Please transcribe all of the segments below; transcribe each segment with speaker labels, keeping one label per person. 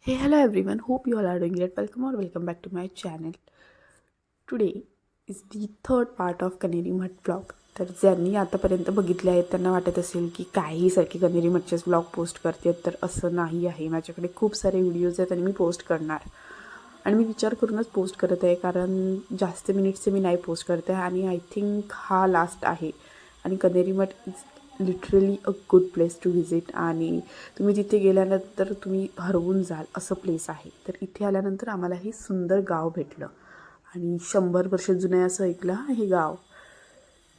Speaker 1: Hey, hello everyone. Hope you all are doing great. Welcome or welcome back to my channel. Today is the third part of Kaneri Math blog. तर ज्यांनी आतापर्यंत बघितले आहेत त्यांना वाटत असेल की काही सारखी कनेरी मठचेच ब्लॉग पोस्ट करते, तर असं नाही आहे. माझ्याकडे खूप सारे व्हिडिओज आहेत आणि मी पोस्ट करणार. आणि मी विचार करूनच पोस्ट करत आहे, कारण जास्त मिनिट्सचे मी नाही पोस्ट करते आणि आय थिंक हा लास्ट आहे. आणि Kaneri Math is literally a good place to visit आणि तुम्ही तिथे गेल्यानंतर तुम्ही हरवून जाल असं प्लेस आहे. तर इथे आल्यानंतर आम्हाला हे सुंदर गाव भेटलं आणि 100 वर्ष जुनं असं ऐकलं हे गाव.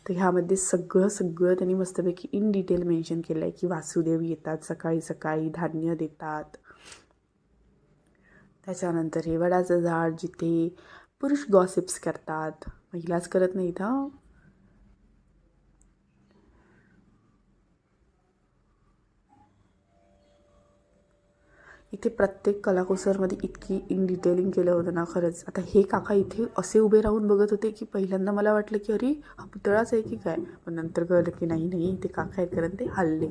Speaker 1: तर ह्यामध्ये सगळं त्यांनी मस्तपैकी इन डिटेल मेन्शन केलं आहे की वासुदेव येतात सकाळी सकाळी, धान्य देतात. त्याच्यानंतर हे वडाचं झाड जिथे पुरुष गॉसिप्स करतात, महिलाच करत नाहीत हां. इथे प्रत्येक कलाकुसरमध्ये इतकी इन डिटेलिंग केलं होतं ना खरंच. आता हे काका इथे असे उभे राहून बघत होते की पहिल्यांदा मला वाटलं की अरे हा पुतळाच आहे की काय, पण नंतर कळलं की नाही इथे काका आहेत, कारण ते हल्ले.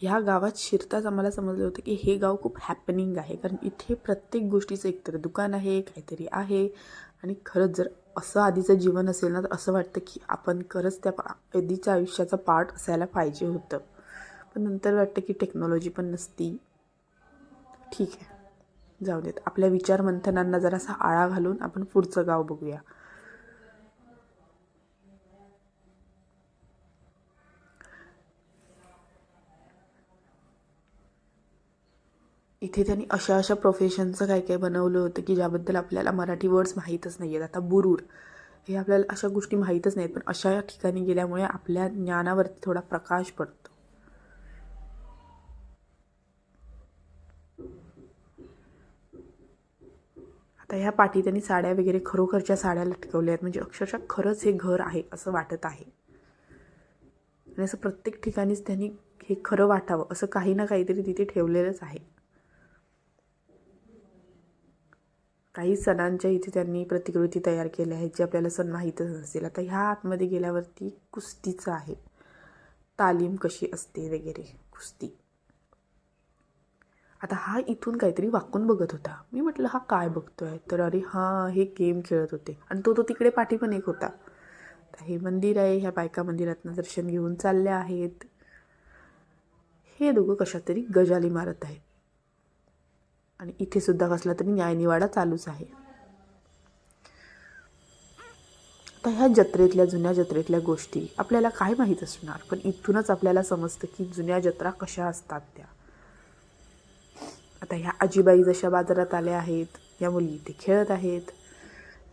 Speaker 1: ह्या गावात शिरताच आम्हाला समजलं होतं की हे गाव खूप हॅपनिंग आहे, कारण इथे प्रत्येक गोष्टीचं एकतर दुकान आहे, काहीतरी आहे. आणि खरंच जर असं आधीचं जीवन असेल ना, तर असं वाटतं की आपण खरंच त्या आधीच्या आयुष्याचा पार्ट असायला पाहिजे होतं. पण नंतर वाटतं की टेक्नॉलॉजी पण नसती. ठीक आहे, जाऊ देत. आपल्या विचार मंथनांना जरासा आळा घालून आपण पुढचं गाव बघूया. इथे त्यांनी अशा प्रोफेशनचं काय काय बनवलं होतं की ज्याबद्दल आपल्याला मराठी वर्ड्स माहीतच नाही आहेत. आता बुरुड हे आपल्याला अशा गोष्टी माहीतच नाहीत, पण अशा ठिकाणी गेल्यामुळे आपल्या ज्ञानावरती थोडा प्रकाश पडतो. आता ह्या पाठी त्यांनी साड्या वगैरे खरोखरच्या साड्या लटकवल्या आहेत, म्हणजे अक्षरशः खरंच हे घर आहे असं वाटत आहे. आणि असं प्रत्येक ठिकाणीच त्यांनी हे खरं वाटावं असं काही ना काहीतरी तिथे ठेवलेलंच आहे. काही सणांच्या इथे त्यांनी प्रतिकृती तयार केल्या आहेत जे आपल्याला सण माहीतच नसतील. आता ह्या आतमध्ये गेल्यावरती कुस्तीचं आहे, तालीम कशी असते वगैरे कुस्ती. आता हा इथून काहीतरी वाकून बघत होता. मी म्हटलं हा काय बघतोय, तर अरे हां हे गेम खेळत होते. आणि तो तिकडे पाठी पण एक होता. तर हे मंदिर आहे, ह्या बायका मंदिरातनं दर्शन घेऊन चालल्या आहेत. हे दोघं कशात तरी गजाली मारत आहेत. आणि इथे सुद्धा कसला तरी न्यायनिवाडा चालूच आहे. आता ह्या जत्रेतल्या जुन्या जत्रेतल्या गोष्टी आपल्याला काय माहीत असणार, पण इथूनच आपल्याला समजतं की जुन्या जत्रा कशा असतात त्या. आता ह्या आजीबाई जशा बाजारात आल्या आहेत, या मुली इथे खेळत आहेत.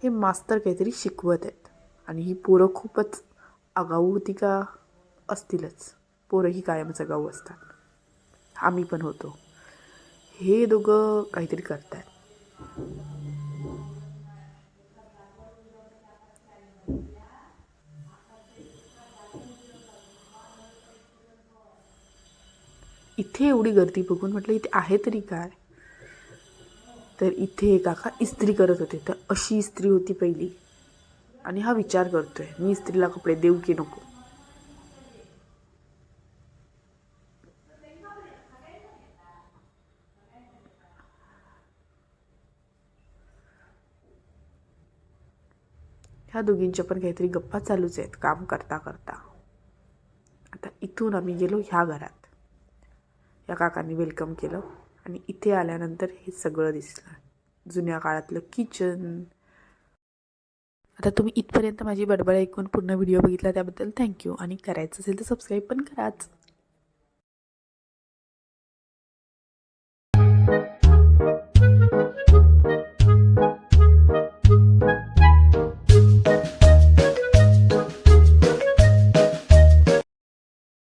Speaker 1: हे मास्तर काहीतरी शिकवत आहेत. आणि ही पोरं खूपच आगाऊ होती का, असतीलच. पोरं ही कायमच आगाऊ असतात, आम्ही पण होतो. हे दोघं काहीतरी करत आहेत. इथे एवढी गर्दी बघून म्हटलं इथे आहे तरी काय. तर इथे काका इस्त्री करत होते. तर अशी इस्त्री होती पहिली. आणि हा विचार करतोय मी इस्त्रीला कपडे देऊ की नको. ह्या दोघींच्या पण काहीतरी गप्पा चालूच आहेत काम करता करता. आता इथून आम्ही गेलो ह्या घरात. या काकांनी वेलकम केलं आणि इथे आल्यानंतर हे सगळं दिसलं, जुन्या काळातलं किचन. आता तुम्ही इथपर्यंत माझी बडबड ऐकून पूर्ण व्हिडिओ बघितला त्याबद्दल थँक्यू. आणि करायचं असेल तर सबस्क्राईब पण कराच.